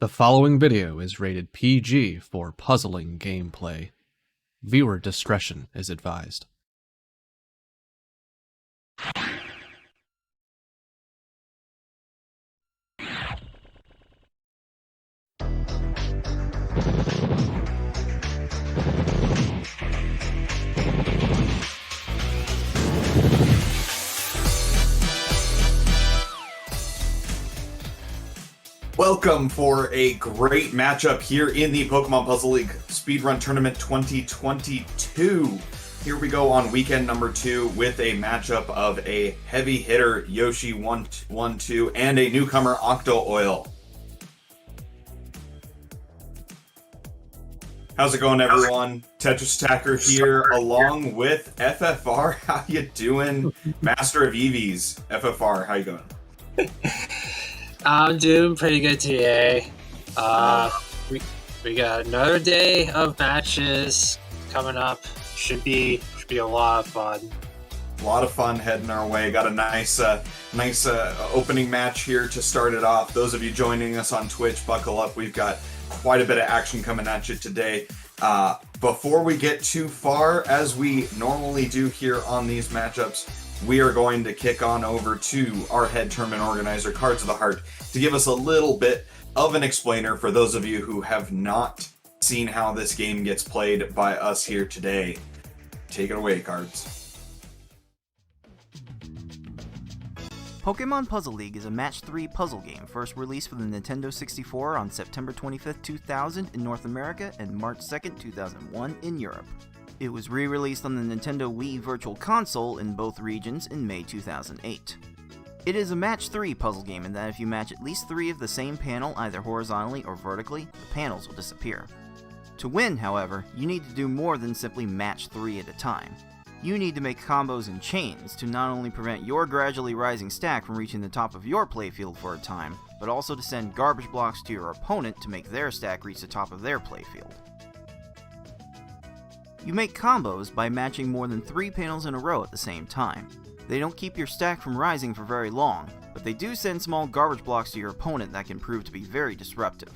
The following video is rated PG for puzzling gameplay. Viewer discretion is advised. Welcome for a great matchup here in the Pokemon Puzzle League Speedrun Tournament 2022. Here we go on weekend number 2 with a matchup of a heavy hitter Yoschi112 and a newcomer Octo Oil. How's it going, everyone? Tetris Attacker here along with FFR. How you doing? Master of EVs. FFR, how you going? I'm doing pretty good today. We got another day of matches coming up. Should be a lot of fun. A lot of fun heading our way. Got a nice opening match here to start it off. Those of you joining us on Twitch, buckle up. We've got quite a bit of action coming at you today. Before we get too far, as we normally do here on these matchups, we are going to kick on over to our head tournament organizer, Cards of the Heart, to give us a little bit of an explainer for those of you who have not seen how this game gets played by us here today. Take it away, Cards. Pokemon Puzzle League is a Match 3 puzzle game first released for the Nintendo 64 on September 25th, 2000 in North America and March 2nd, 2001 in Europe. It was re-released on the Nintendo Wii Virtual Console in both regions in May 2008. It is a Match 3 puzzle game in that if you match at least 3 of the same panel either horizontally or vertically, the panels will disappear. To win, however, you need to do more than simply match 3 at a time. You need to make combos and chains to not only prevent your gradually rising stack from reaching the top of your playfield for a time, but also to send garbage blocks to your opponent to make their stack reach the top of their playfield. You make combos by matching more than 3 panels in a row at the same time. They don't keep your stack from rising for very long, but they do send small garbage blocks to your opponent that can prove to be very disruptive.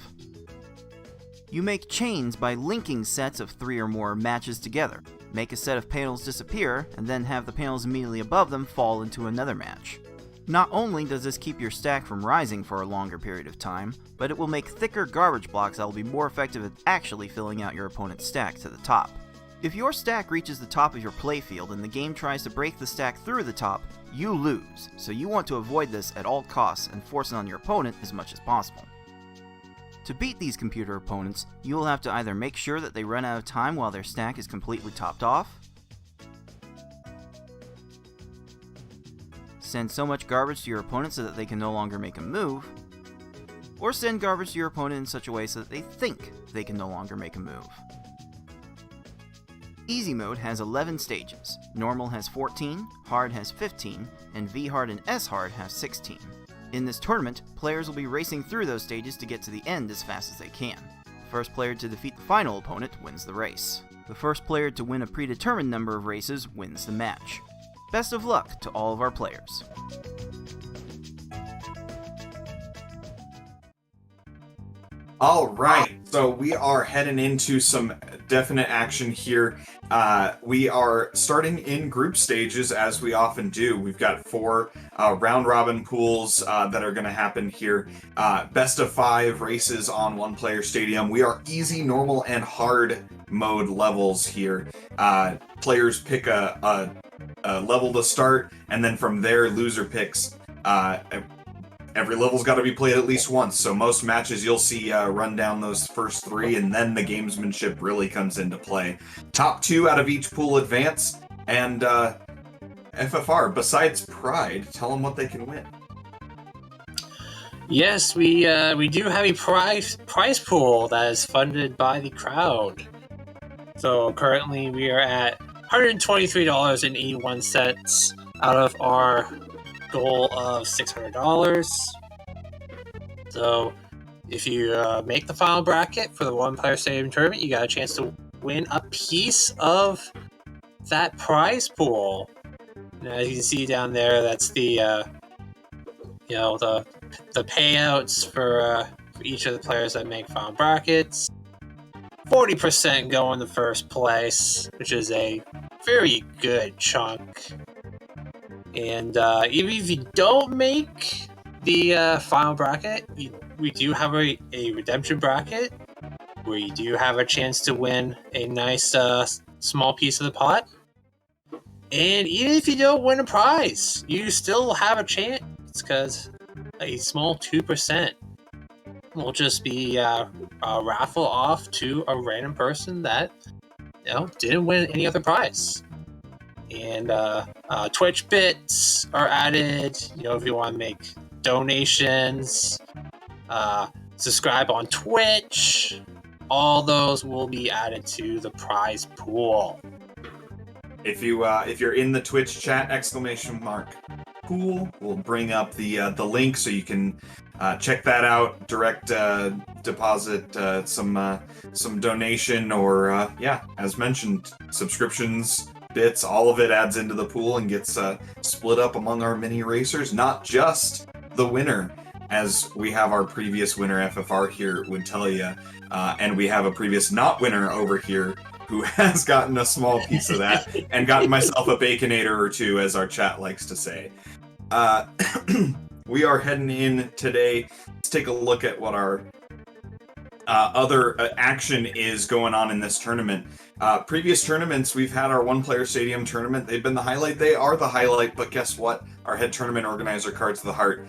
You make chains by linking sets of 3 or more matches together. Make a set of panels disappear, and then have the panels immediately above them fall into another match. Not only does this keep your stack from rising for a longer period of time, but it will make thicker garbage blocks that will be more effective at actually filling out your opponent's stack to the top. If your stack reaches the top of your playfield and the game tries to break the stack through the top, you lose, so you want to avoid this at all costs and force it on your opponent as much as possible. To beat these computer opponents, you will have to either make sure that they run out of time while their stack is completely topped off, send so much garbage to your opponent so that they can no longer make a move, or send garbage to your opponent in such a way so that they think they can no longer make a move. Easy mode has 11 stages, normal has 14, hard has 15, and V-hard and S-hard have 16. In this tournament, players will be racing through those stages to get to the end as fast as they can. The first player to defeat the final opponent wins the race. The first player to win a predetermined number of races wins the match. Best of luck to all of our players. All right, so we are heading into some definite action here. We are starting in group stages, as we often do. We've got 4 round-robin pools that are going to happen here. Best of 5 races on one-player stadium. We are easy, normal, and hard mode levels here. Players pick a level to start, and then from there, loser picks. Every level's got to be played at least once, so most matches you'll see run down those first 3, and then the gamesmanship really comes into play. Top 2 out of each pool advance, and FFR, besides Pride, tell them what they can win. Yes, we do have a prize pool that is funded by the crowd. So currently we are at $123.81 out of our goal of $600. So if you make the final bracket for the one-player stadium tournament, you got a chance to win a piece of that prize pool. And as you can see down there, that's the the payouts for for each of the players that make final brackets. 40% go in the first place, which is a very good chunk. And even if you don't make the final bracket, we do have a redemption bracket where you do have a chance to win a nice small piece of the pot. And even if you don't win a prize, you still have a chance, because a small 2% will just be raffle off to a random person that didn't win any other prize. And Twitch bits are added, if you want to make donations, subscribe on Twitch. All those will be added to the prize pool. If you're in the Twitch chat, !pool, we'll bring up the link so you can check that out. Direct deposit some donation, or as mentioned, subscriptions, bits, all of it adds into the pool and gets split up among our mini racers. Not just the winner, as we have our previous winner FFR here would tell you, and we have a previous not winner over here who has gotten a small piece of that and gotten myself a baconator or two, as our chat likes to say. We are heading in today. Let's take a look at what our other action is going on in this tournament. Previous tournaments, we've had our one-player stadium tournament. They've been the highlight. They are the highlight, but guess what? Our head tournament organizer, Cards of the Heart,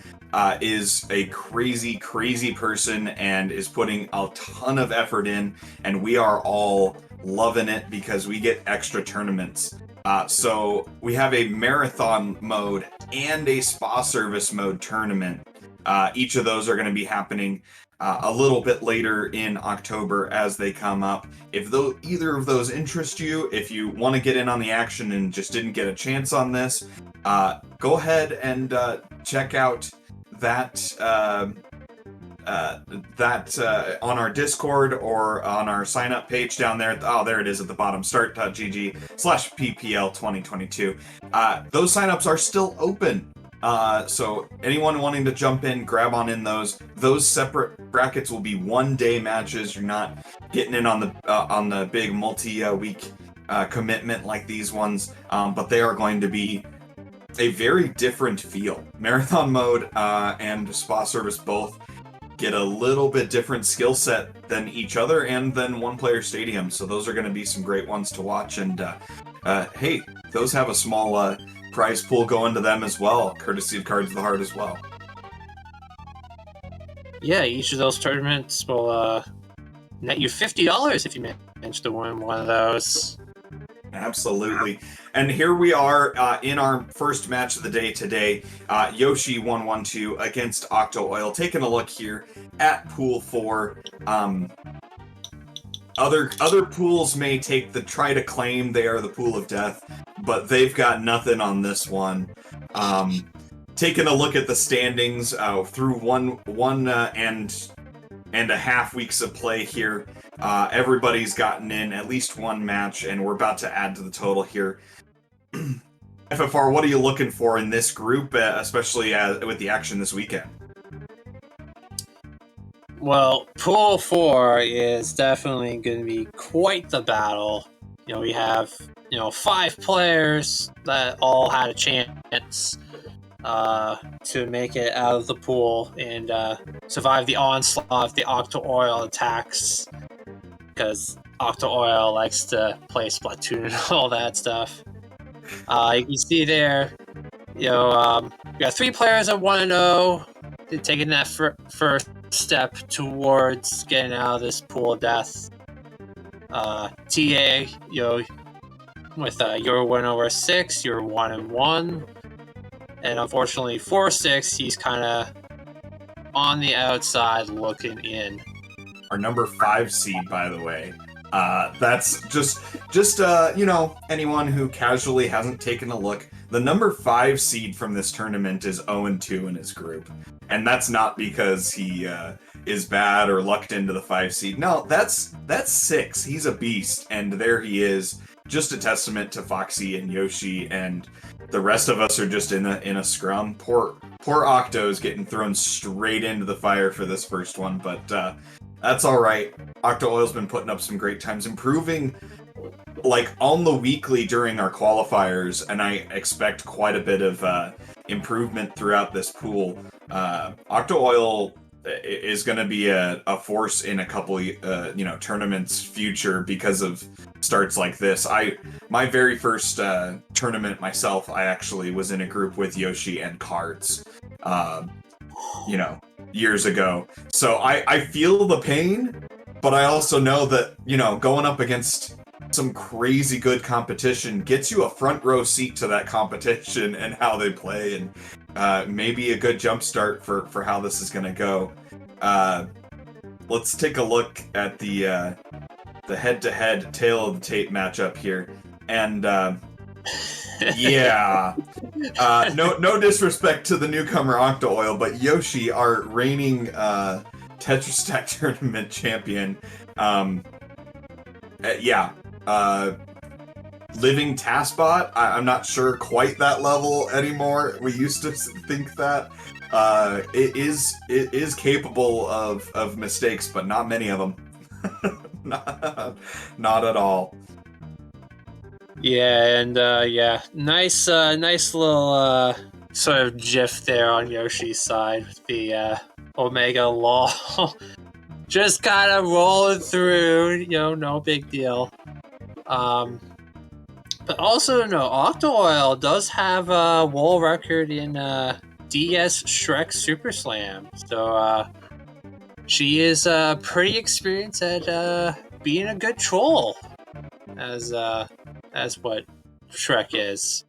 is a crazy, crazy person and is putting a ton of effort in, and we are all loving it because we get extra tournaments. So we have a marathon mode and a spa service mode tournament. Each of those are going to be happening a little bit later in October as they come up. If either of those interest you, if you want to get in on the action and just didn't get a chance on this, go ahead and check out that on our Discord or on our sign up page down there. Oh, there it is at the bottom, start.gg/ppl2022. Those signups are still open. So anyone wanting to jump in, grab on in those separate brackets will be 1-day matches. You're not getting in on the big multi-week commitment like these ones, but they are going to be a very different feel. Marathon mode and spa service both get a little bit different skill set than each other and than one-player stadium. So those are going to be some great ones to watch. And hey, those have a small prize pool going to them as well, courtesy of Cards of the Heart as well. Yeah, each of those tournaments will net you $50 if you manage to win one of those. Absolutely. And here we are in our first match of the day today, Yoschi112 against Octo Oil. Taking a look here at Pool 4. Other pools may try to claim they are the pool of death, but they've got nothing on this one. Taking a look at the standings through one and a half weeks of play here, everybody's gotten in at least one match, and we're about to add to the total here. FFR, what are you looking for in this group, especially with the action this weekend? Well, Pool 4 is definitely going to be quite the battle. We have 5 players that all had a chance to make it out of the pool and survive the onslaught of the Octo Oil attacks, because Octo Oil likes to play Splatoon and all that stuff. You can see there, we got 3 players at 1-0, taking that first step towards getting out of this pool of death. TA, with your win over 6, you're 1-1. And unfortunately for 6, he's kind of on the outside looking in. Our number 5 seed, by the way. That's just anyone who casually hasn't taken a look. The number 5 seed from this tournament is 0-2 in his group. And that's not because he is bad or lucked into the 5 seed. No, that's 6. He's a beast, and there he is. Just a testament to Foxy and Yoshi and the rest of us are just in a scrum. Poor Octo's getting thrown straight into the fire for this first one, but that's all right. Octo Oil's been putting up some great times, improving like on the weekly during our qualifiers, and I expect quite a bit of improvement throughout this pool. Octo Oil is going to be a force in a couple tournaments future because of starts like this. My very first tournament myself, I actually was in a group with Yoshi and Cards, years ago. So I feel the pain, but I also know that, going up against some crazy good competition gets you a front row seat to that competition and how they play, and maybe a good jump start for how this is going to go. Let's take a look at the head-to-head tail of the tape matchup here, and yeah, no disrespect to the newcomer Octo Oil, but Yoshi, our reigning Tetris Attack tournament champion, living Taskbot. I'm not sure quite that level anymore. We used to think that. It is capable of mistakes, but not many of them. not at all. Yeah, and nice little sort of GIF there on Yoshi's side with the Omega Law. Just kind of rolling through, no big deal. But also, Octo Oil does have a world record in DS Shrek Super Slam. So she is pretty experienced at being a good troll, as what Shrek is.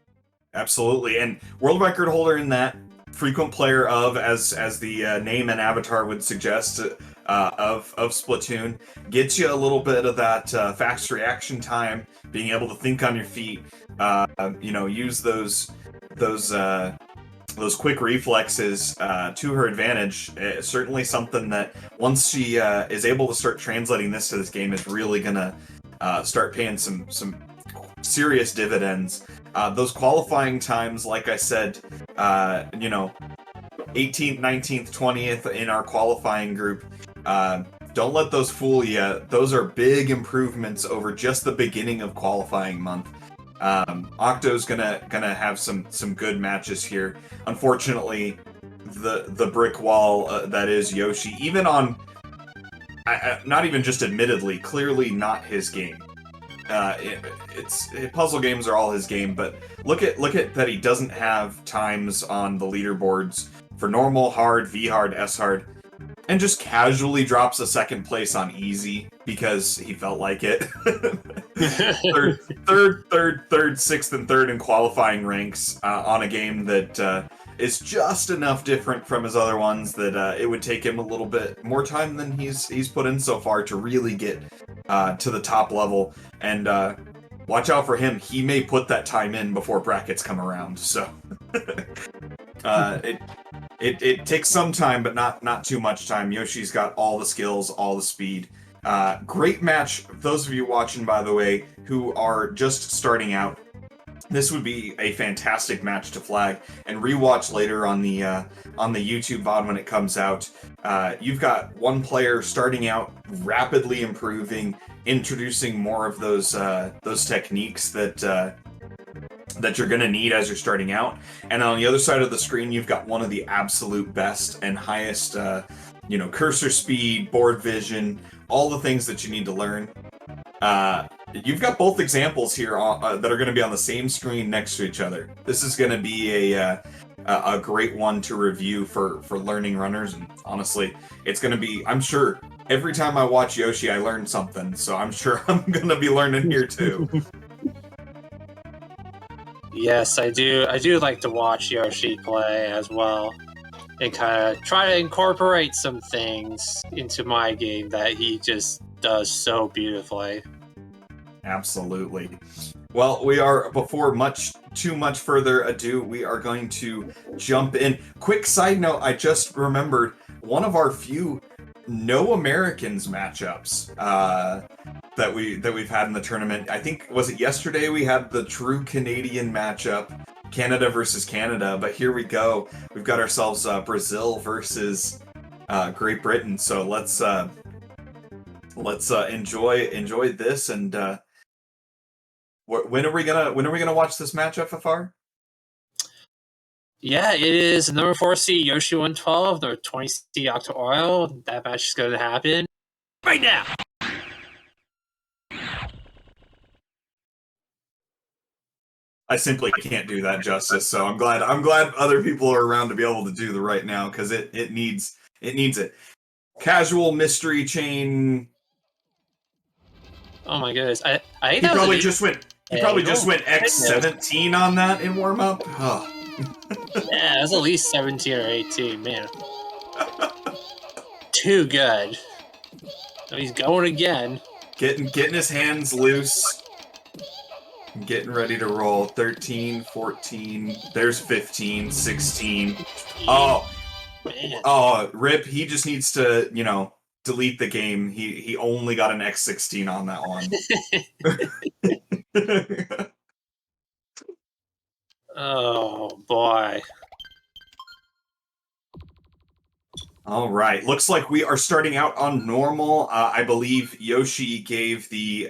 Absolutely, and world record holder in that, frequent player of, as the name and avatar would suggest, of Splatoon, gets you a little bit of that fast reaction time, being able to think on your feet, use those quick reflexes to her advantage. Certainly something that once she is able to start translating this to this game is really gonna start paying some serious dividends. Those qualifying times, like I said, 18th, 19th, 20th in our qualifying group, don't let those fool you. Those are big improvements over just the beginning of qualifying month. Octo's gonna have some good matches here. Unfortunately, the brick wall that is Yoshi, even on not even just admittedly, clearly not his game. Puzzle games are all his game, but look at that he doesn't have times on the leaderboards for normal, hard, V hard, S hard, and just casually drops a second place on easy because he felt like it. third, sixth, and third in qualifying ranks on a game that is just enough different from his other ones that it would take him a little bit more time than he's put in so far to really get to the top level. And watch out for him. He may put that time in before brackets come around. So it takes some time, but not too much time. Yoshi's got all the skills, all the speed. Great match. Those of you watching, by the way, who are just starting out, this would be a fantastic match to flag and rewatch later on the YouTube VOD when it comes out. You've got one player starting out, rapidly improving, introducing more of those techniques that you're going to need as you're starting out. And on the other side of the screen, you've got one of the absolute best and highest, cursor speed, board vision, all the things that you need to learn. You've got both examples here that are going to be on the same screen next to each other. This is going to be a great one to review for learning runners. And honestly, it's going to be, I'm sure, every time I watch Yoshi, I learn something. So I'm sure I'm going to be learning here too. Yes, I do like to watch Yoshi play as well, and kind of try to incorporate some things into my game that he just does so beautifully. Absolutely. Well, we are, before too much further ado, we are going to jump in. Quick side note, I just remembered one of our few no Americans matchups that we've had in the tournament. I think, was it yesterday we had the true Canadian matchup Canada versus Canada, but here we go. We've got ourselves Brazil versus Great Britain. So let's enjoy this. And when are we gonna watch this match, FFR? Yeah, it is number 4 seed Yoschi112, number 20 seed Octo Oil. That match is going to happen right now. I simply can't do that justice, so I'm glad other people are around to be able to do the right now, because it needs it. Casual mystery chain. Oh my goodness! I think He that probably was just went. He probably just went X17 on that in warm up. Oh. Yeah, it was at least 17 or 18, man. Too good. Oh, he's going again. Getting his hands loose. Getting ready to roll. 13, 14, there's 15, 16. Oh, Man. oh, rip. He just needs to, delete the game. He only got an X16 on that one. Oh, boy. All right. Looks like we are starting out on normal. I believe Yoshi gave the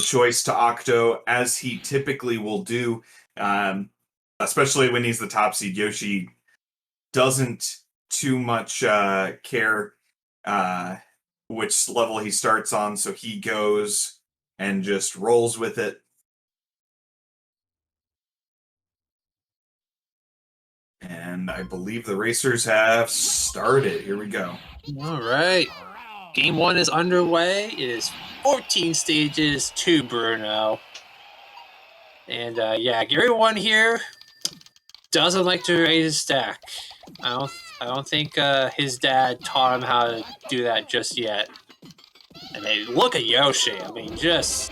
choice to Octo, as he typically will do, especially when he's the top seed. Yoshi doesn't too much care which level he starts on, so he goes and just rolls with it. And I believe the racers have started. Here we go. All right. Game 1 is underway. It is 14 stages to Bruno. And yeah, Gary 1 here doesn't like to raise his stack. I don't think his dad taught him how to do that just yet. And they look at Yoshi. I mean, just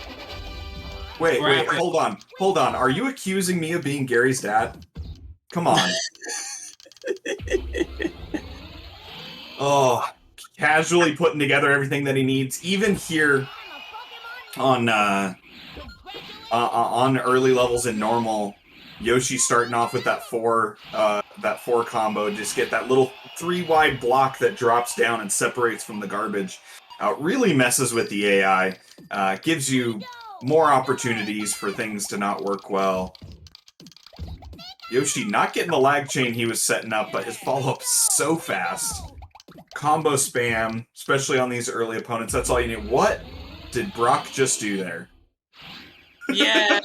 Wait, hold on. Are you accusing me of being Gary's dad? Come on. Oh, casually putting together everything that he needs. Even here on early levels in normal, Yoshi starting off with that four combo, just get that little 3-wide block that drops down and separates from the garbage. Really messes with the AI. Gives you more opportunities for things to not work well. Yoshi not getting the lag chain he was setting up, but his follow-up so fast. Combo spam, especially on these early opponents, that's all you need. What did Brock just do there? yeah,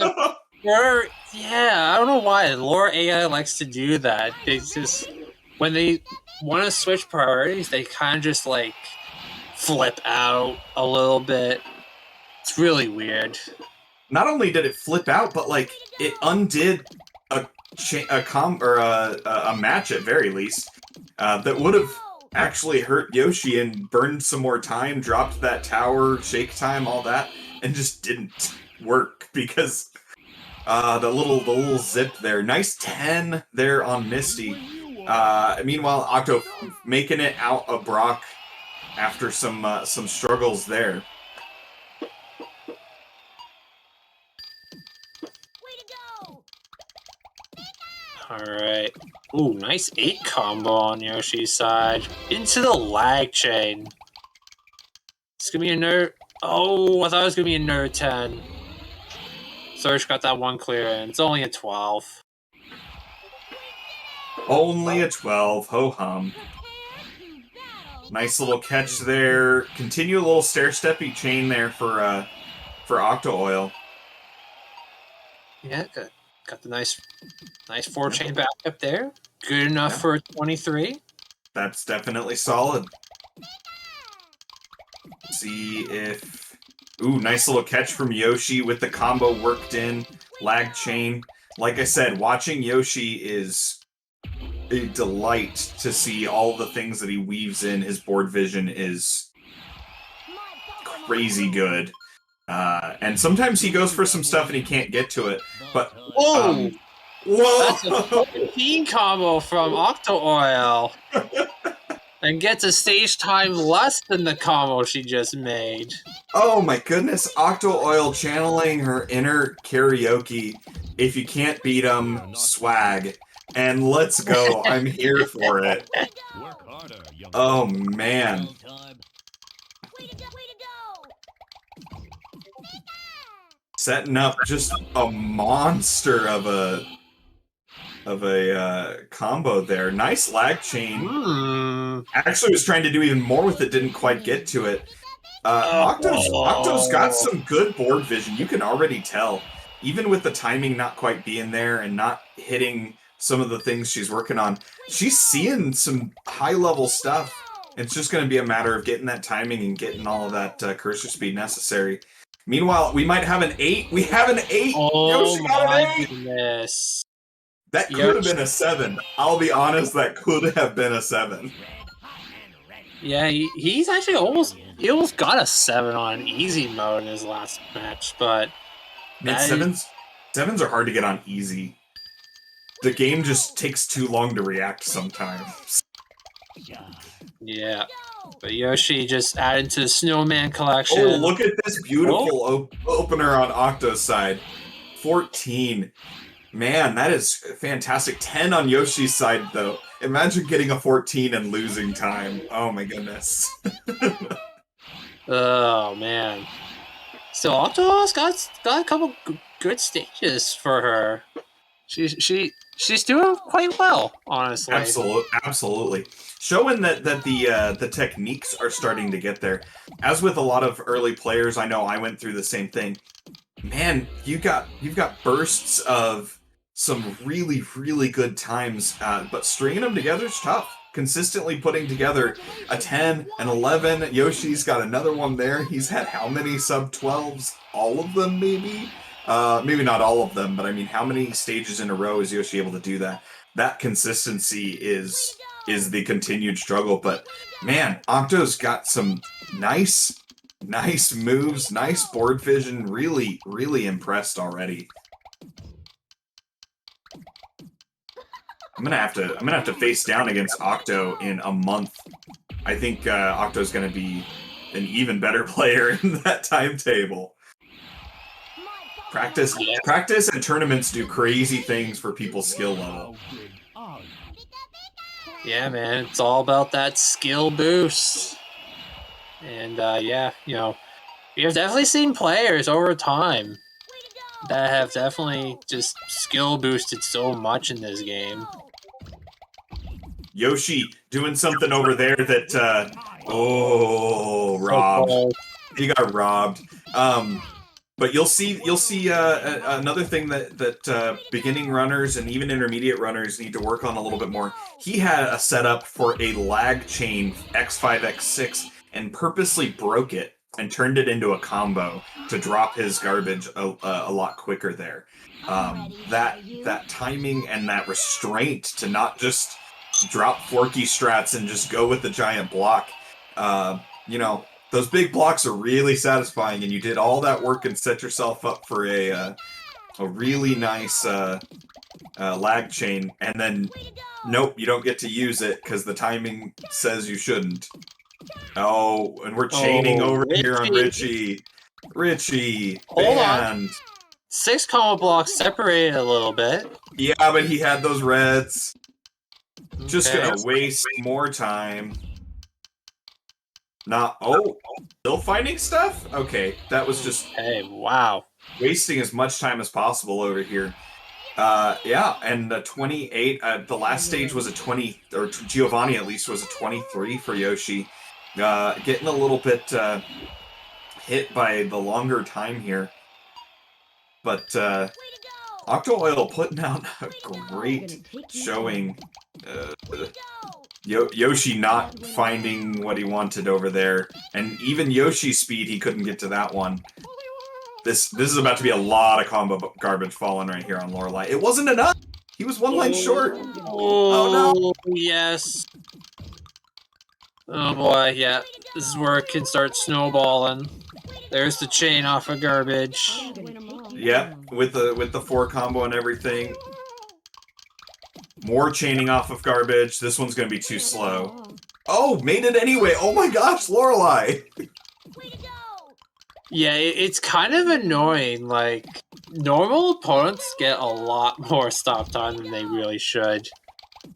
I don't know why Lore AI likes to do that. They just, when they want to switch priorities, they kind of just like flip out a little bit. It's really weird. Not only did it flip out, but like it undid a match at very least that would have actually hurt Yoshi and burned some more time, dropped that tower, shake time, all that, and just didn't work because the little zip there. Nice 10 there on Misty. Meanwhile, Octo making it out of Brock after some struggles there. Alright. Ooh, nice 8 combo on Yoshi's side. Into the lag chain. It's gonna be another... Oh, I thought it was gonna be another 10. Surge got that one clear, and it's only a 12. Only a 12, ho-hum. Nice little catch there. Continue a little stair-steppy chain there for Octo Oil. Yeah, got the nice 4-chain back up there. Good enough for 23. That's definitely solid. See if... Ooh, nice little catch from Yoshi with the combo worked in. Lag chain. Like I said, watching Yoshi is a delight to see all the things that he weaves in. His board vision is crazy good. And sometimes he goes for some stuff and he can't get to it. But Whoa! Whoa! That's a 14 combo from Octo Oil. And gets a stage time less than the combo she just made. Oh my goodness, Octo Oil channeling her inner karaoke. If you can't beat 'em, swag. And let's go. I'm here for it. Oh man. Setting up just a monster of a combo there. Nice lag chain. Actually was trying to do even more with it, didn't quite get to it. Octo's got some good board vision. You can already tell. Even with the timing not quite being there and not hitting some of the things she's working on, she's seeing some high-level stuff. It's just going to be a matter of getting that timing and getting all of that cursor speed necessary. Meanwhile, we might have an 8. We have an 8! Oh Yoshi got an 8! goodness. That could have been a 7. I'll be honest, that could have been a 7. Yeah, he's actually almost got a 7 on easy mode in his last match, but sevens are hard to get on easy. The game just takes too long to react sometimes. Yeah. But Yoshi just added to the Snowman collection. Oh, look at this beautiful opener on Octo's side. 14. Man, that is fantastic. 10 on Yoshi's side, though. Imagine getting a 14 and losing time. Oh my goodness. Oh man. So Octo's got a couple good stages for her. She's doing quite well, honestly. Absolutely. Showing that the techniques are starting to get there. As with a lot of early players, I know I went through the same thing. Man, you've got bursts of some really, really good times, but stringing them together is tough. Consistently putting together a 10, an 11. Yoshi's got another one there. He's had how many sub-12s? All of them, maybe? Maybe not all of them, but I mean, how many stages in a row is Yoshi able to do that? That consistency is the continued struggle, but man, Octo's got some nice moves, nice board vision. Really, really impressed already. I'm gonna have to face down against Octo in a month. I think Octo's gonna be an even better player in that timetable. Practice and tournaments do crazy things for people's skill level. Yeah, man, it's all about that skill boost. And yeah, you know, we have definitely seen players over time that have definitely just skill boosted so much in this game. Yoshi doing something over there that robbed. He got robbed. But you'll see another thing that beginning runners and even intermediate runners need to work on a little bit more. He had a setup for a lag chain X5, X6 and purposely broke it and turned it into a combo to drop his garbage a lot quicker there. That timing and that restraint to not just drop forky strats and just go with the giant block. You know, those big blocks are really satisfying, and you did all that work and set yourself up for a really nice lag chain, and then nope, you don't get to use it because the timing says you shouldn't. Oh, and we're chaining over here on Richie. Hold on. 6 combo blocks separated a little bit. Yeah, but he had those reds. Okay. Just gonna waste more time. Still finding stuff? Okay, that was just... Hey, wow. Wasting as much time as possible over here. Yeah, and 28, the last stage was a 20, or Giovanni at least was a 23 for Yoshi. Getting a little bit hit by the longer time here. But Octo Oil putting out a great showing. Yoshi not finding what he wanted over there, and even Yoshi's speed, he couldn't get to that one. This is about to be a lot of combo garbage falling right here on Lorelei. It wasn't enough! He was one line short! Oh no! Yes. Oh boy, yeah. This is where it can start snowballing. There's the chain off of garbage. Yep, with the 4 combo and everything. More chaining off of garbage. This one's gonna be too slow. Oh, made it anyway. Oh my gosh, Lorelei. Yeah, it's kind of annoying. Like, normal opponents get a lot more stop time than they really should.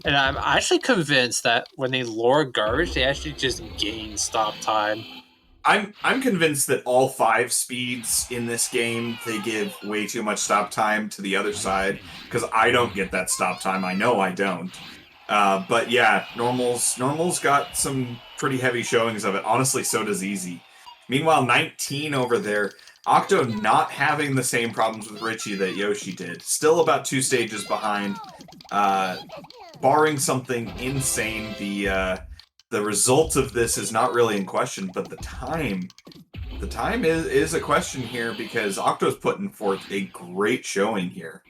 And I'm actually convinced that when they lure garbage, they actually just gain stop time. I'm convinced that all 5 speeds in this game, they give way too much stop time to the other side, because I don't get that stop time. I know I don't. But yeah, Normal's got some pretty heavy showings of it. Honestly, so does Easy. Meanwhile, 19 over there. Octo not having the same problems with Richie that Yoshi did. Still about 2 stages behind. Barring something insane, the result of this is not really in question, but the time is a question here, because Octo's putting forth a great showing here.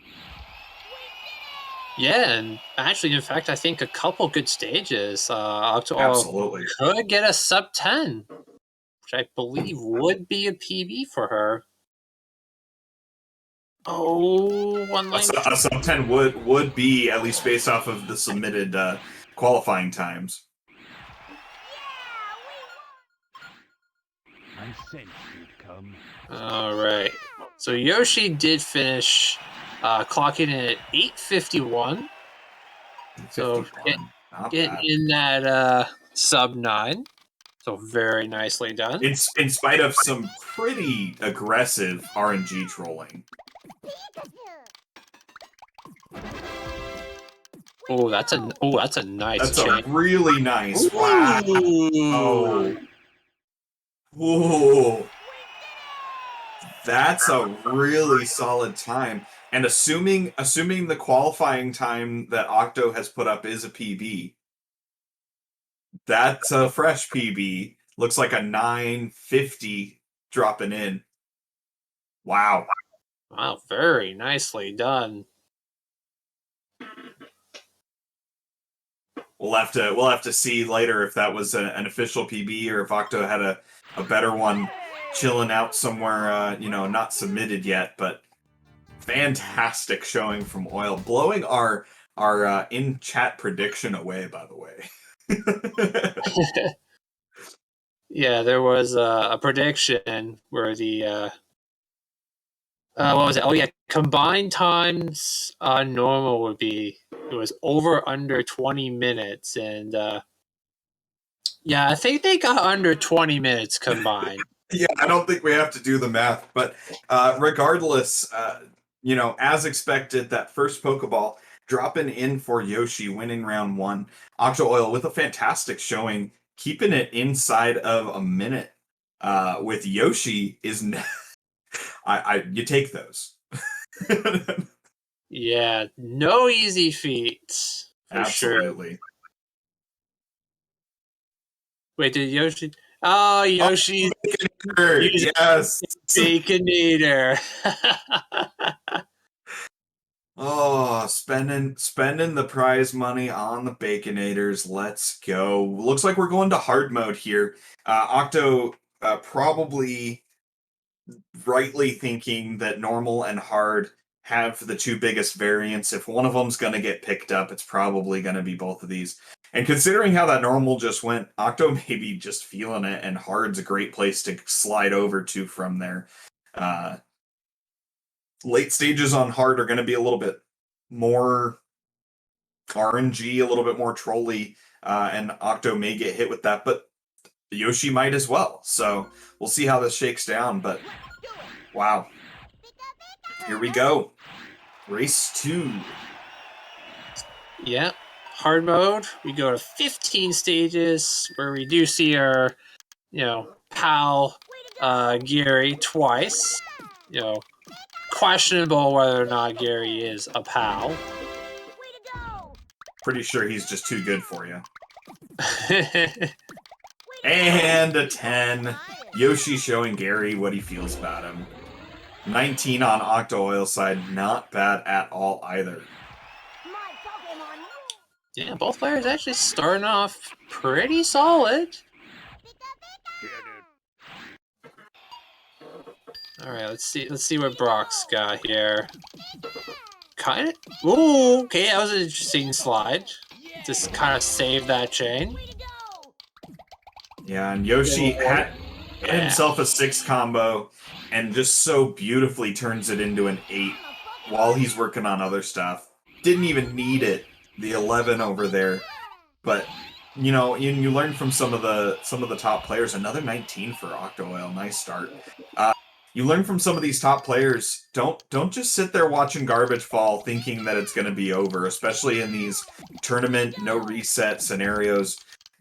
Yeah, and actually, in fact, I think a couple good stages. Octo Absolutely. could get a sub 10, which I believe would be a PB for her. Oh, one line. A sub 10 would be, at least based off of the submitted qualifying times. I sensed you'd come. All right. So Yoshi did finish clocking in at 8:51. So 51. Not getting bad. in that sub 9. So very nicely done. In spite of some pretty aggressive RNG trolling. Oh, that's a nice That's chain. a really nice. Wow. Oh. Whoa. That's a really solid time. And assuming the qualifying time that Octo has put up is a PB, that's a fresh PB. Looks like a 950 dropping in. Wow. Wow, very nicely done. We'll have to see later if that was an official PB or if Octo had a better one chilling out somewhere, not submitted yet. But fantastic showing from Oil, blowing our in chat prediction away. By the way. Yeah, there was a prediction where the what was it? Oh yeah, combined times normal would be, it was over under 20 minutes, and yeah, I think they got under 20 minutes combined. Yeah, I don't think we have to do the math, but regardless, as expected, that first Pokeball dropping in for Yoshi, winning round 1. Octo Oil with a fantastic showing, keeping it inside of a minute. With Yoshi is, you take those. Yeah, no easy feats for sure. Absolutely. Wait, did Yoshi? Oh, Yoshi, Yes. Baconator. Oh, spending the prize money on the Baconators. Let's go. Looks like we're going to hard mode here. Octo probably rightly thinking that normal and hard have the 2 biggest variants. If one of them's going to get picked up, it's probably going to be both of these. And considering how that normal just went, Octo may be just feeling it, and hard's a great place to slide over to from there. Late stages on hard are going to be a little bit more RNG, a little bit more trolly, and Octo may get hit with that, but Yoshi might as well. So we'll see how this shakes down, but wow. Here we go. Race 2. Yep. Hard mode, we go to 15 stages where we do see our, pal Gary twice. Questionable whether or not Gary is a pal. Pretty sure he's just too good for you. And a 10. Yoshi showing Gary what he feels about him. 19 on Octo Oil side, not bad at all either. Yeah, both players actually starting off pretty solid. All right, let's see what Brock's got here. Kind of. Ooh, okay, that was an interesting slide. Just kind of save that chain. Yeah, and Yoshi had himself a 6 combo and just so beautifully turns it into an 8 while he's working on other stuff. Didn't even need it, the 11 over there. But you know, you learn from some of the top players. Another 19 for Octo-Oil, nice start. You learn from some of these top players. Don't just sit there watching garbage fall, thinking that it's going to be over. Especially in these tournament no reset scenarios.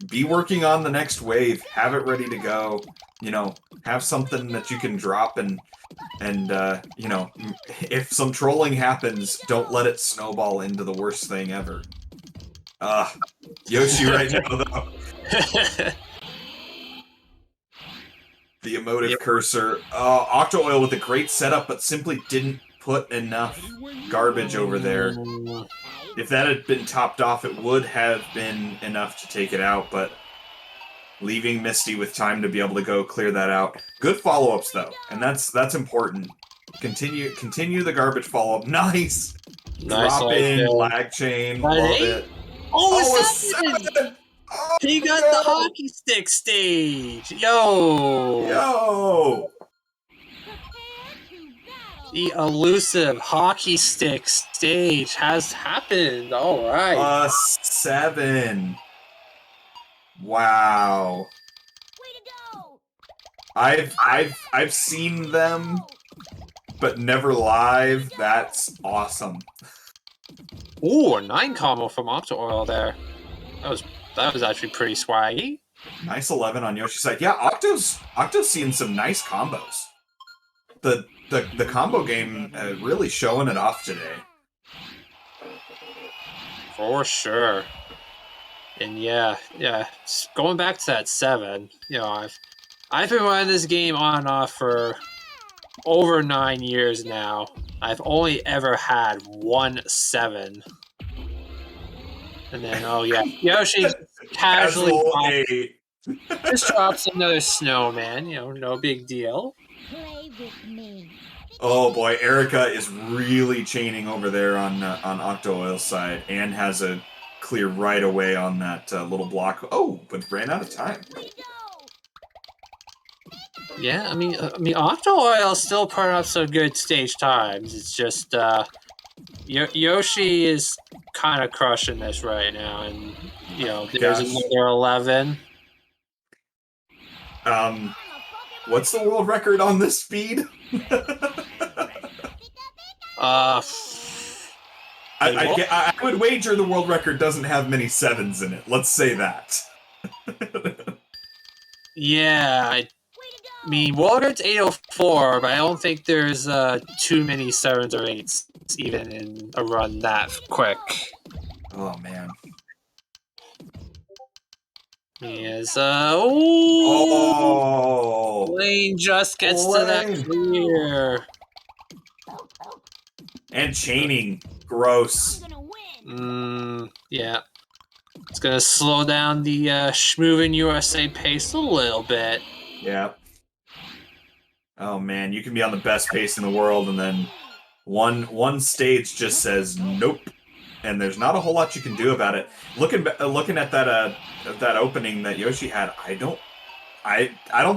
Be working on the next wave. Have it ready to go. You know, have something that you can drop and you know, if some trolling happens, don't let it snowball into the worst thing ever. Yoshi right now, though. The emotive cursor. Octo-Oil with a great setup, but simply didn't put enough garbage over there. If that had been topped off, it would have been enough to take it out, but leaving Misty with time to be able to go clear that out. Good follow-ups, though, and that's important. Continue the garbage follow-up. Nice! Drop in, lag chain, love it. Oh, a 7! Oh, He got the hockey stick stage! Yo! The elusive hockey stick stage has happened. Alright. 7. Wow. I've seen them, but never live. That's awesome. Ooh, a 9 combo from Octo-Oil there. That was actually pretty swaggy. Nice 11 on Yoshi's side. Yeah, Octo's seeing some nice combos. The combo game really showing it off today. For sure. And yeah, going back to that 7, you know, I've been running this game on and off for over 9 years now. I've only ever had 1 7. And then, oh yeah, Yoshi casually just drops another snowman. You know, no big deal. Play with me. Oh boy, Erica is really chaining over there on Octo-Oil's side, and has a clear right away on that little block. Oh, but ran out of time. Yeah, I mean, Octo-Oil still putting up some good stage times. It's just Yoshi is kind of crushing this right now, and you know, there's another 11. What's the world record on this speed? I would wager the world record doesn't have many 7s in it. Let's say that. Yeah, I mean, world record's 804, but I don't think there's too many 7s or 8s even in a run that quick. Oh man. Yes. Lane just gets to that clear. And chaining. Gross. Yeah. It's gonna slow down the Schmoovin' USA pace a little bit. Yeah. Oh man, you can be on the best pace in the world, and then one stage just says nope, and there's not a whole lot you can do about it. Looking at that opening that Yoshi had, I don't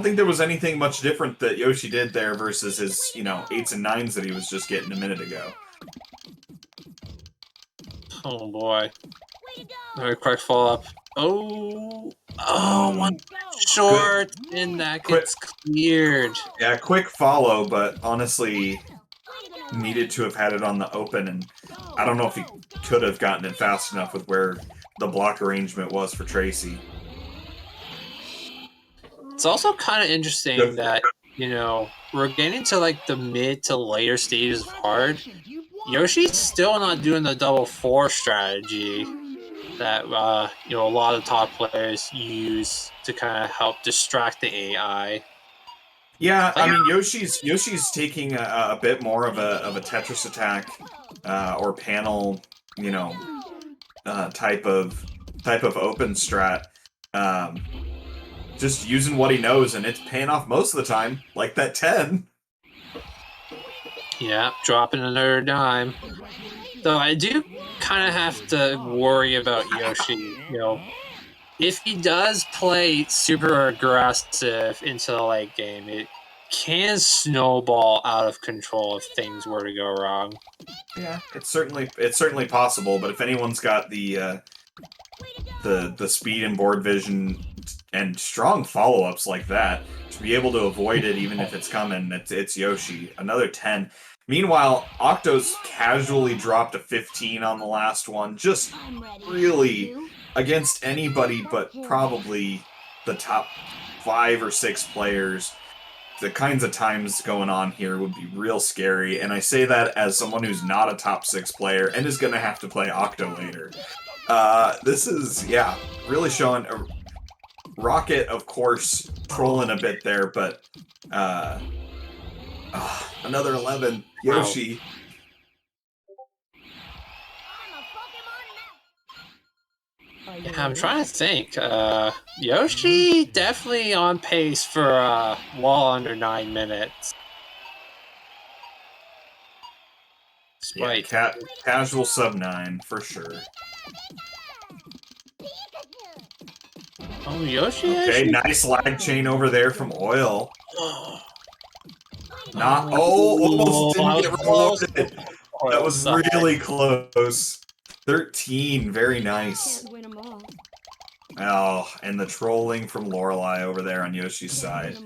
think there was anything much different that Yoshi did there versus his 8s and 9s that he was just getting a minute ago. Oh boy. Very quick follow up. One short, and that gets cleared. Yeah, quick follow, but honestly, needed to have had it on the open, and I don't know if he could have gotten it fast enough with where the block arrangement was for Tracy. It's also kind of interesting that, we're getting to like the mid to later stages of hard. Yoshi's still not doing the double 4 strategy that a lot of top players use to kind of help distract the AI. Yeah, I mean Yoshi's taking a bit more of a Tetris Attack or panel, type of open strat. Just using what he knows, and it's paying off most of the time, like that 10. Yeah, dropping another dime. Though I do kind of have to worry about Yoshi. if he does play super aggressive into the late game, it can snowball out of control if things were to go wrong. Yeah, it's certainly possible. But if anyone's got the speed and board vision and strong follow-ups like that, to be able to avoid it even if it's coming, it's Yoshi. Another 10. Meanwhile, Octo's casually dropped a 15 on the last one. Just really against anybody but probably the top 5 or 6 players. The kinds of times going on here would be real scary, and I say that as someone who's not a top 6 player and is going to have to play Octo later. This is, yeah, really showing... Rocket, of course, trolling a bit there, but... another 11. Yoshi. Yeah, I'm trying to think. Yoshi definitely on pace for well under 9 minutes. Yeah, casual sub 9, for sure. Oh, Yoshi! Okay, nice lag chain over there from Oil. Almost didn't get rewarded. That was really close. 13, very nice. Oh, and the trolling from Lorelei over there on Yoshi's side.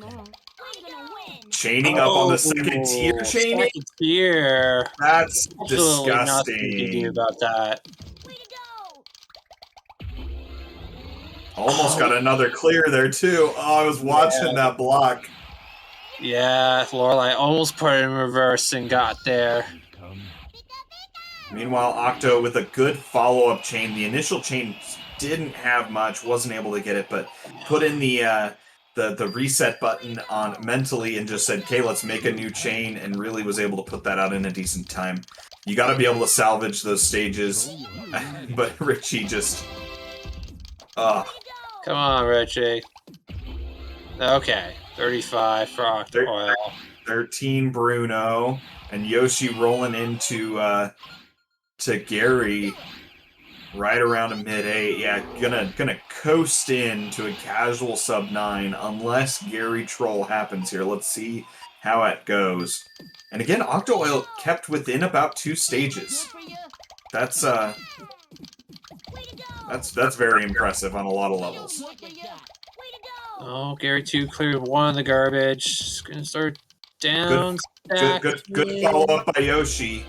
Chaining up on the second tier chaining? Second tier. That's Absolutely nothing you disgusting. can do about that. Almost got another clear there, too. Oh, I was watching that block. Yeah, Lorelei almost put it in reverse and got there. Meanwhile, Octo with a good follow-up chain. The initial chain didn't have much, wasn't able to get it, but put in the reset button on mentally and just said, okay, let's make a new chain, and really was able to put that out in a decent time. You got to be able to salvage those stages, but Richie just... Come on, Richie. Okay, 35 for Octo. 13 Bruno, and Yoshi rolling into to Gary right around a mid-8. Yeah, gonna coast in to a casual sub 9 unless Gary Troll happens here. Let's see how it goes. And again, Octo Oil kept within about 2 stages. That's very impressive on a lot of levels. Oh, Gary 2 cleared one of the garbage. It's gonna start down. Good follow-up by Yoshi.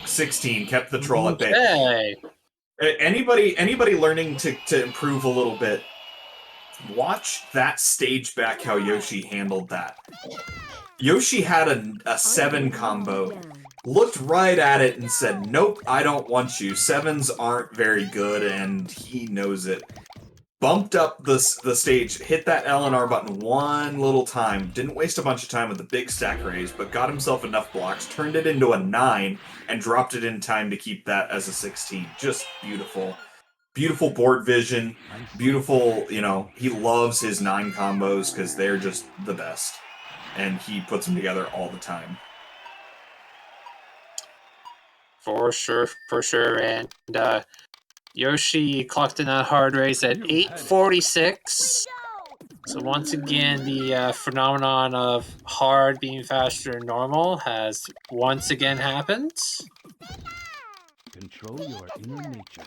16 kept the troll at bay. Anybody learning to improve a little bit, watch that stage back how Yoshi handled that. Yoshi had a 7 combo, looked right at it and said, nope, I don't want you. 7s aren't very good, and he knows it. Bumped up the stage, hit that L and R button one little time, didn't waste a bunch of time with the big stack raise, but got himself enough blocks, turned it into a 9, and dropped it in time to keep that as a 16. Just beautiful. Beautiful board vision, beautiful, he loves his 9 combos because they're just the best. And he puts them together all the time. For sure. And Yoshi clocked in that hard race at 8:46. So once again, the phenomenon of hard being faster than normal has once again happened. Control your inner nature.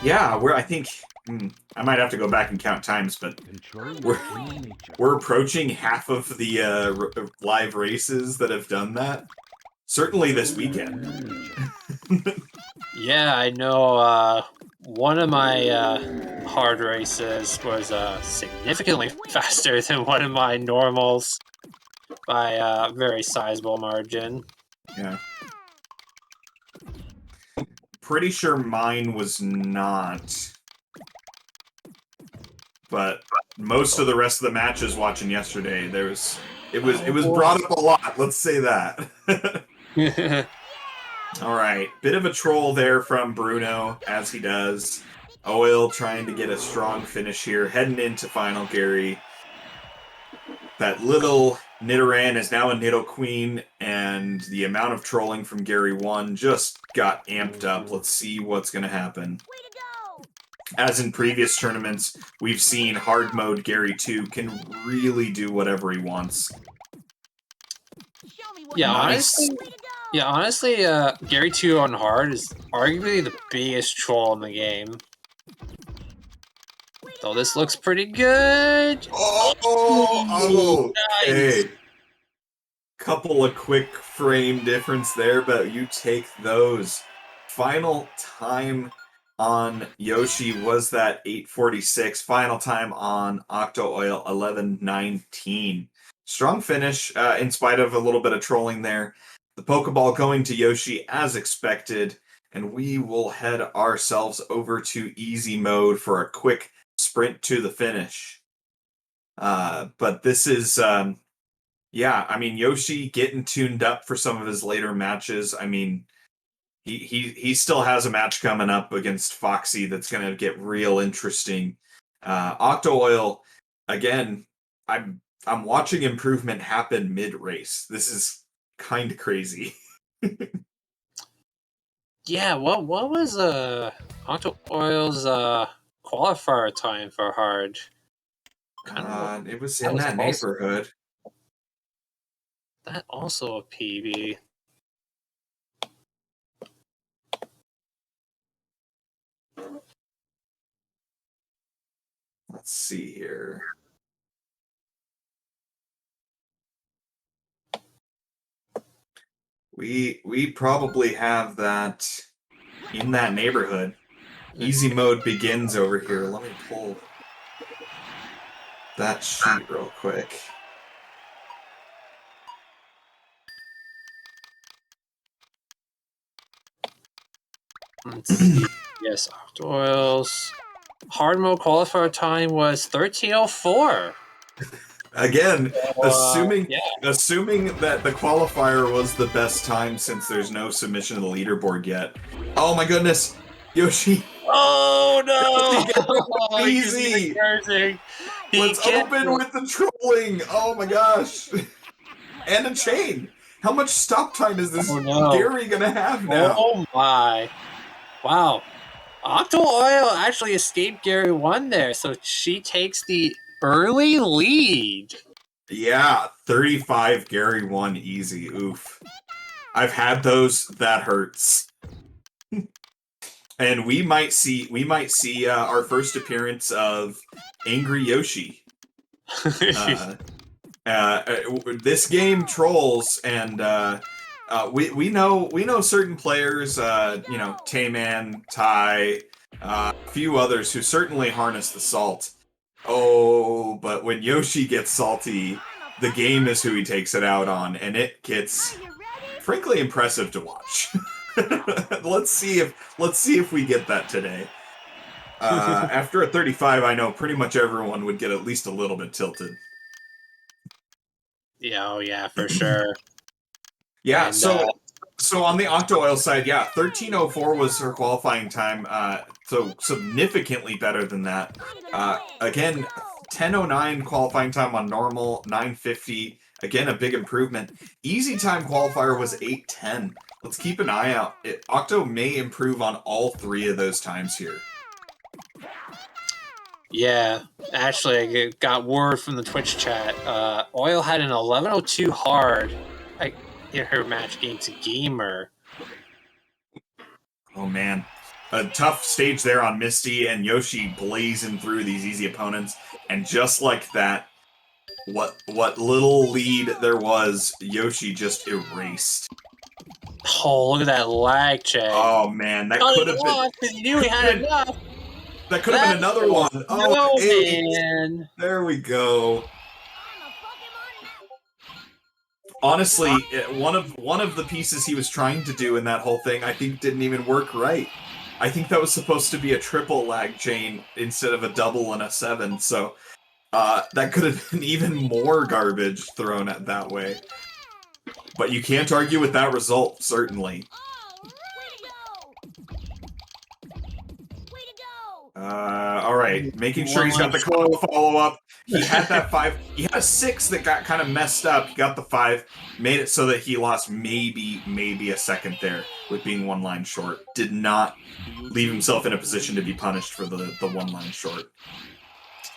Yeah, I think I might have to go back and count times, but we're approaching half of the live races that have done that. Certainly this weekend. Yeah, I know. One of my hard races was significantly faster than one of my normals by a very sizable margin. Yeah. Pretty sure mine was not. But most of the rest of the matches watching yesterday, it was brought up a lot, let's say that. Alright, bit of a troll there from Bruno, as he does. Oil trying to get a strong finish here, heading into Final Gary. that little Nidoran is now a Nidoqueen, and the amount of trolling from Gary 1 just got amped up. Let's see what's going to happen. As in previous tournaments, we've seen hard mode Gary 2 can really do whatever he wants. Yeah, Nice. honestly, Gary 2 on hard is arguably the biggest troll in the game. So this looks pretty good. Oh, Nice. okay. Couple of quick frame difference there, but you take those. Final time on Yoshi was that 8:46. Final time on Octo Oil 11:19. Strong finish, in spite of a little bit of trolling there. The Pokeball going to Yoshi as expected, and we will head ourselves over to easy mode for a quick sprint to the finish. But this is, yeah, I mean, Yoshi getting tuned up for some of his later matches. I mean, he still has a match coming up against Foxy that's going to get real interesting. Octo Oil, again, I'm watching improvement happen mid-race. This is kind of crazy. Yeah, what was Octo Oil's qualifier time for hard? It was that in was that also- neighborhood. That also a PB. Let's see here. We probably have that in that neighborhood. Easy mode begins over here. Let me pull that sheet real quick. Let's see. Yes, Octo Oil's hard mode qualifier time was 13:04. Again, assuming yeah. assuming that the qualifier was the best time since there's no submission to the leaderboard yet. Oh my goodness, Yoshi! Oh no! Easy. Let's open with the trolling. Oh my gosh, and a chain. How much stop time is this Gary gonna have now? Oh my! Wow. Octo Oil actually escaped Gary 1 there, so she takes the early lead. Yeah, 35 Gary 1 easy. Oof. I've had those. That hurts. And we might see our first appearance of Angry Yoshi. This game trolls, and we know certain players, Tayman, Ty, a few others who certainly harness the salt. Oh, but when Yoshi gets salty, the game is who he takes it out on, and it gets frankly impressive to watch. Let's see if we get that today. After a 35, I know pretty much everyone would get at least a little bit tilted. Yeah, oh yeah, for sure. Yeah, And, so on the Octo Oil side, yeah, 13:04 was her qualifying time, so significantly better than that. Again, 10:09 qualifying time on normal, 9:50. Again, a big improvement. Easy time qualifier was 8:10. Let's keep an eye out. Octo may improve on all three of those times here. Yeah, actually, I got word from the Twitch chat. Oil had an 11:02 hard in her match against Gamer. Oh man, a tough stage there on Misty, and Yoshi blazing through these easy opponents, and just like that, what little lead there was, Yoshi just erased. Oh, look at that lag check. Oh man, that could have been. Because you knew he had enough. That could have been another one. Oh, hey, man. there we go. Honestly, one of the pieces he was trying to do in that whole thing, I think, didn't even work right. I think that was supposed to be a triple lag chain instead of a double and a 7. So that could have been even more garbage thrown at that way. But you can't argue with that result, certainly. All right, making sure he's got the coil follow-up. He had that 5. He had a 6 that got kind of messed up. He got the 5, made it so that he lost maybe a second there with being 1 line short. Did not leave himself in a position to be punished for the 1 line short.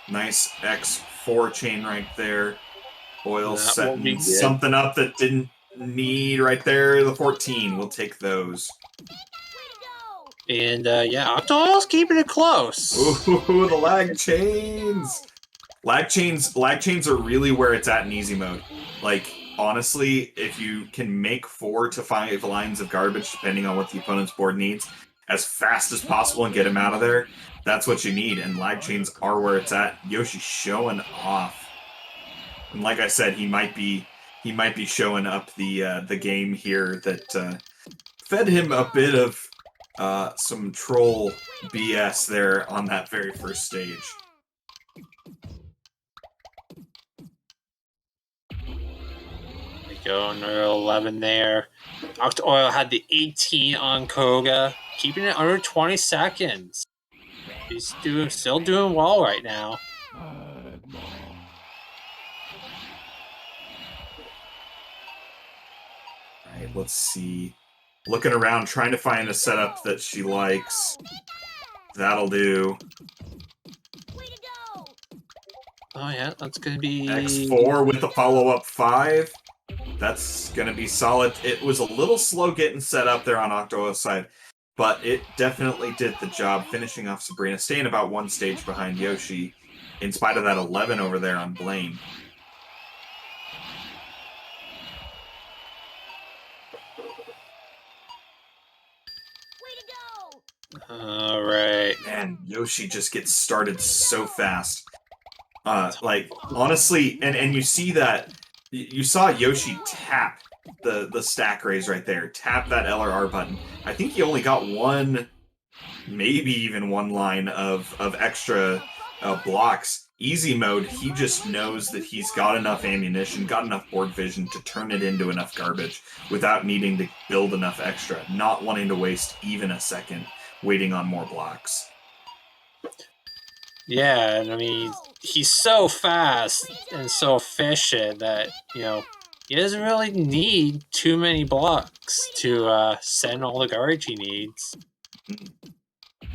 Nice X4 chain right there. Oil setting something up that didn't need right there. The 14. We'll take those. And yeah, Octo's keeping it close. Ooh, the lag chains. Lag chains are really where it's at in easy mode. Like, honestly, if you can make 4 to 5 lines of garbage, depending on what the opponent's board needs, as fast as possible and get him out of there, that's what you need. And lag chains are where it's at. Yoshi showing off. And like I said, he might be showing up the game here that fed him a bit of some troll BS there on that very first stage. There we go, another 11 there. Octo had the 18 on Koga, keeping it under 20 seconds. He's still doing well right now. Alright, let's see. Looking around, trying to find a setup that she likes. That'll do. Oh yeah, that's gonna be X4 with a follow-up 5. That's gonna be solid. It was a little slow getting set up there on Octo's side, but it definitely did the job, finishing off Sabrina, staying about 1 stage behind Yoshi, in spite of that 11 over there on Blaine. all right. Man, Yoshi just gets started so fast. Like, honestly, and you see that, you saw Yoshi tap the stack raise right there, tap that L or R button. I think he only got 1, maybe even 1 line of extra blocks. Easy mode, he just knows that he's got enough ammunition, got enough board vision to turn it into enough garbage without needing to build enough extra, not wanting to waste even a second waiting on more blocks. Yeah, and I mean, he's so fast and so efficient that, you know, he doesn't really need too many blocks to send all the garbage he needs.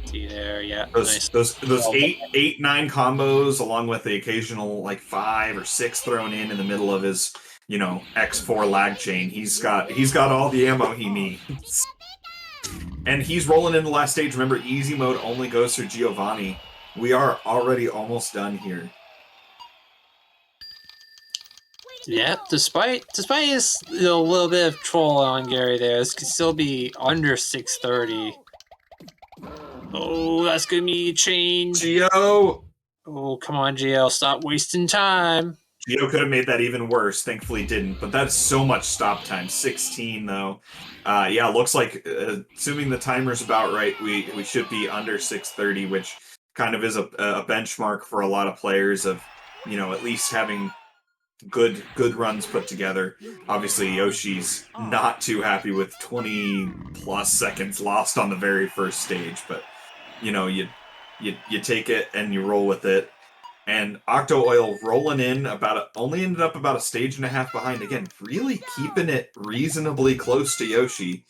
See there, yeah. Those Nice. those 8, 9 combos, along with the occasional like 5 or 6 thrown in the middle of his, you know, X4 lag chain. He's got all the ammo he needs. And he's rolling in the last stage. Remember, easy mode only goes through Giovanni. We are already almost done here. Yeah, despite his little bit of troll on Gary there, this could still be under 630. Oh, that's gonna be a change. Gio! Oh, come on, GL, stop wasting time. Gio could have made that even worse. Thankfully didn't. But that's so much stop time. 16, though. Yeah, looks like, assuming the timer's about right, we should be under 630, which kind of is a benchmark for a lot of players of, you know, at least having good runs put together. Obviously, Yoshi's not too happy with 20+ seconds lost on the very first stage, but, you know, you take it and you roll with it. And Octo Oil rolling in only ended up about a stage and a half behind. Again, really keeping it reasonably close to Yoshi.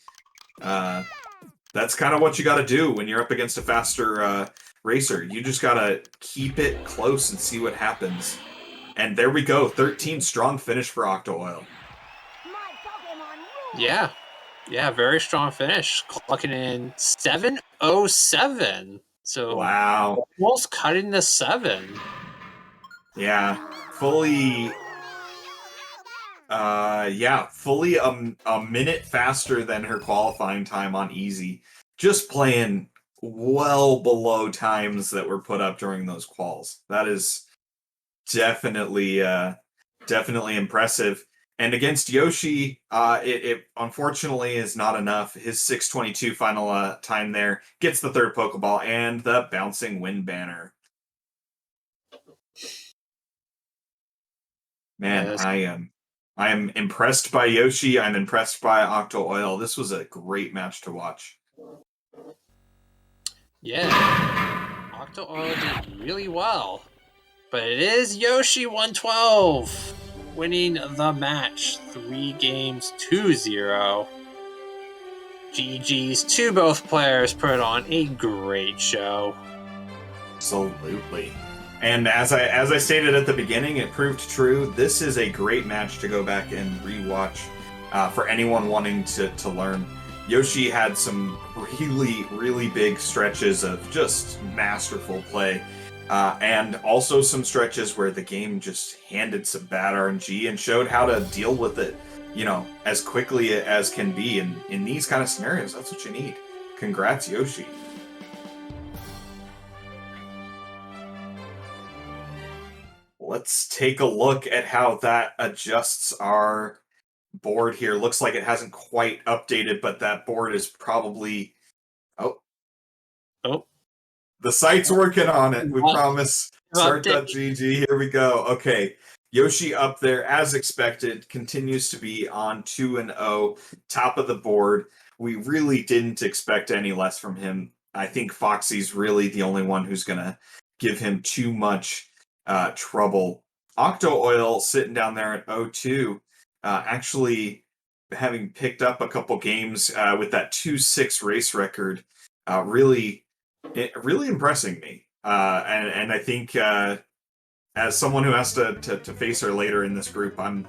That's kind of what you got to do when you're up against a faster racer. You just got to keep it close and see what happens. And there we go, 13 strong finish for Octo Oil. Yeah, very strong finish, clocking in 707. So Wow. almost cutting the 7. Yeah, fully a minute faster than her qualifying time on easy. Just playing well below times that were put up during those quals. That is definitely impressive. And against Yoshi, it unfortunately is not enough. His 6:22 final time there gets the 3rd Pokeball and the bouncing wind banner. Man, Yes. I am impressed by Yoshi. I'm impressed by Octo Oil. This was a great match to watch. Yeah. Octo Oil did really well. But it is Yoschi112 winning the match 3 games 2-0. GG's to both players, put on a great show. Absolutely. And as I stated at the beginning, it proved true. This is a great match to go back and rewatch for anyone wanting to learn. Yoshi had some really, really big stretches of just masterful play. And also some stretches where the game just handed some bad RNG and showed how to deal with it, you know, as quickly as can be. And in these kind of scenarios, that's what you need. Congrats, Yoshi. Let's take a look at how that adjusts our board here. Looks like it hasn't quite updated, but that board is probably... Oh. The site's working on it, we What? promise. Start.gg, here we go. Okay, Yoshi up there, as expected, continues to be on 2-0, top of the board. We really didn't expect any less from him. I think Foxy's really the only one who's going to give him too much trouble. Octo Oil sitting down there at 0-2, actually having picked up a couple games with that 2-6 race record, really impressing me. And I think as someone who has to face her later in this group, I'm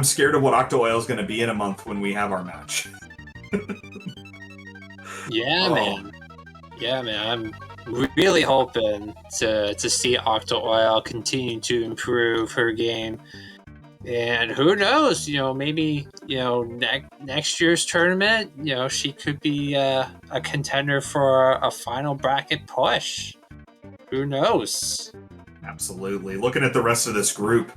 scared of what Octo Oil is going to be in a month when we have our match. Yeah, man. Yeah, man. I'm really hoping to see Octo Oil continue to improve her game. And who knows, maybe, next year's tournament, she could be a contender for a final bracket push. Who knows? Absolutely. Looking at the rest of this group,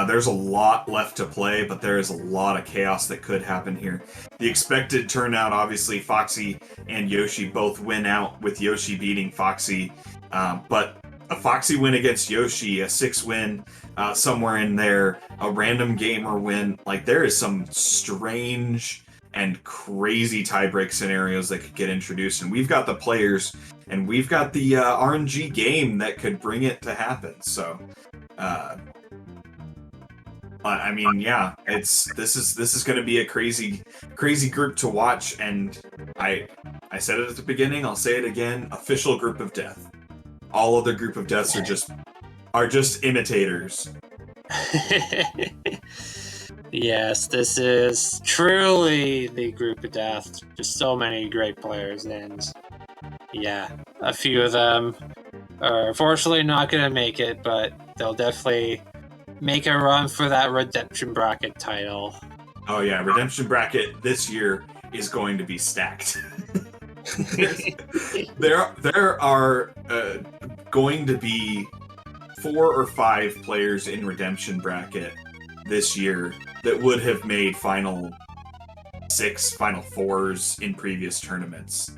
there's a lot left to play, but there is a lot of chaos that could happen here. The expected turnout, obviously, Foxy and Yoshi both win out, with Yoshi beating Foxy. But a Foxy win against Yoshi, a 6 win somewhere in there, a random gamer win. Like, there is some strange and crazy tiebreak scenarios that could get introduced, and we've got the players and we've got the RNG game that could bring it to happen. So I mean, yeah, this is going to be a crazy group to watch. And I said it at the beginning, I'll say it again: official group of death. All other group of deaths are just imitators. Yes, this is truly the group of death. Just so many great players, and yeah, a few of them are unfortunately not going to make it, but they'll definitely make a run for that redemption bracket title. Oh yeah, redemption bracket this year is going to be stacked. there are going to be 4 or 5 players in redemption bracket this year that would have made Final 6, Final 4s in previous tournaments.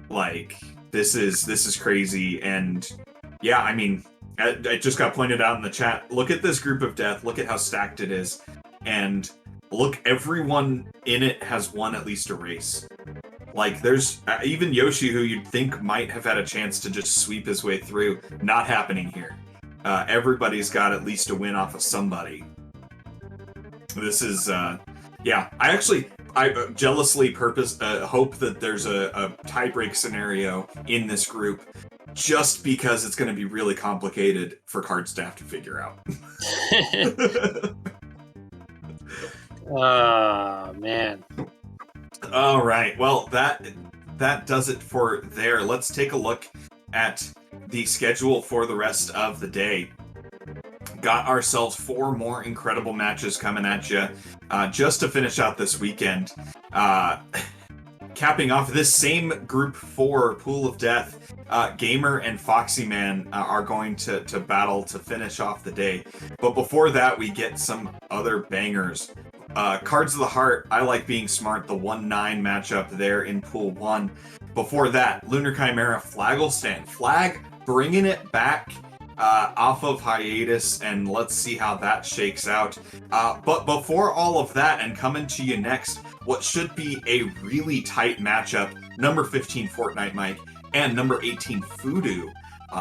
Like, this is crazy. And yeah, I mean, it just got pointed out in the chat. Look at this group of death. Look at how stacked it is. And look, everyone in it has won at least a race. Like, there's even Yoshi, who you'd think might have had a chance to just sweep his way through. Not happening here. Everybody's got at least a win off of somebody. This is, yeah. I jealously hope that there's a tiebreak scenario in this group, just because it's going to be really complicated for card staff to figure out. Oh, man. All right. Well, that does it for there. Let's take a look at the schedule for the rest of the day. Got ourselves 4 more incredible matches coming at you just to finish out this weekend. Capping off this same Group 4 Pool of Death, Gamer and Foxy Man are going to battle to finish off the day. But before that, we get some other bangers. Cards of the Heart, I Like Being Smart, the 1-9 matchup there in Pool 1. Before that, Lunar Chimera Flaggle Stand. Flag bringing it back off of hiatus, and let's see how that shakes out. But before all of that, and coming to you next, what should be a really tight matchup, number 15 Fortnite Mike And number 18, Voodoo,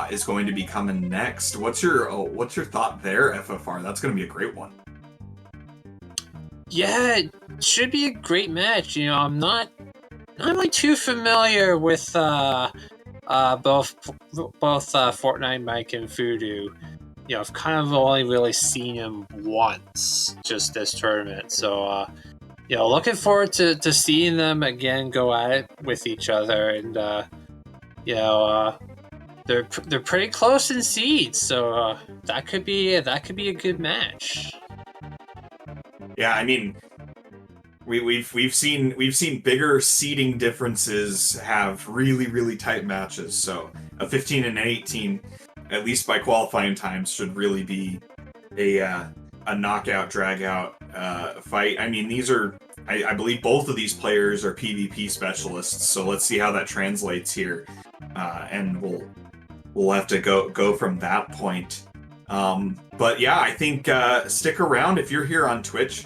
is going to be coming next. What's your thought there, FFR? That's going to be a great one. Yeah, it should be a great match. You know, I'm not really too familiar with both Fortnite Mike and Voodoo. You know, I've kind of only really seen him once, just this tournament. So, you know, looking forward to seeing them again go at it with each other. And, you know, they're pretty close in seeds, so that could be a good match. Yeah, I mean, we've seen bigger seeding differences have really tight matches. So a 15 and an 18, at least by qualifying times, should really be a knockout drag out fight. I mean, these are I believe both of these players are PvP specialists. So let's see how that translates here, and we'll have to go from that point. But yeah, I think stick around if you're here on Twitch.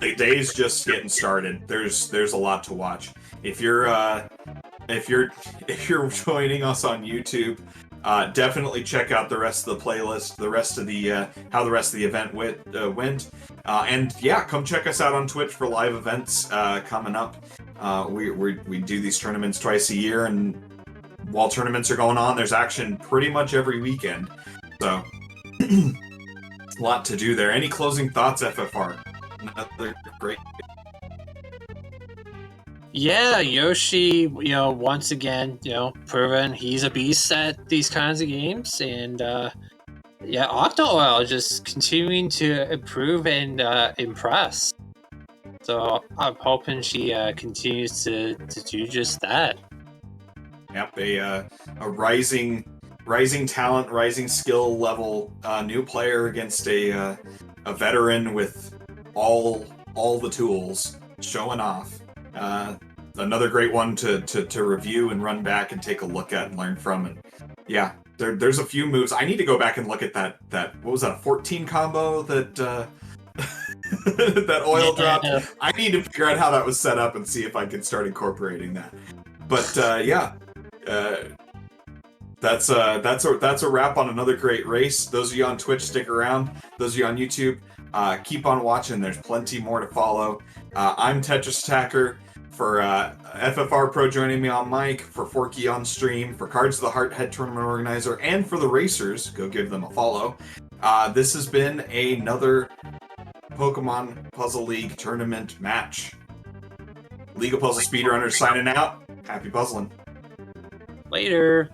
The day's just getting started. There's a lot to watch. If you're joining us on YouTube, definitely check out the rest of the playlist, the rest of the how the rest of the event went, and yeah, come check us out on Twitch for live events coming up. We do these tournaments twice a year, and while tournaments are going on, there's action pretty much every weekend. So, a lot to do there. Any closing thoughts, FFR? Another great. Yeah, Yoshi, you know, once again, you know, proven he's a beast at these kinds of games, and yeah, Octo just continuing to improve and impress. So I'm hoping she continues to do just that. Yep, a rising talent, rising skill level new player against a veteran with all the tools, showing off. Another great one to review and run back and take a look at and learn from. And yeah, there's a few moves. I need to go back and look at that what was that, a 14 combo that that oil dropped. I need to figure out how that was set up and see if I can start incorporating that. But yeah, that's a wrap on another great race. Those of you on Twitch, stick around. Those of you on YouTube, keep on watching. There's plenty more to follow. I'm Tetris Attacker. For FFR Pro joining me on mic, for Forky on stream, for Cards of the Heart head tournament organizer, and for the racers, go give them a follow. This has been another Pokemon Puzzle League tournament match. League of Puzzle Speedrunners signing out. Happy puzzling. Later.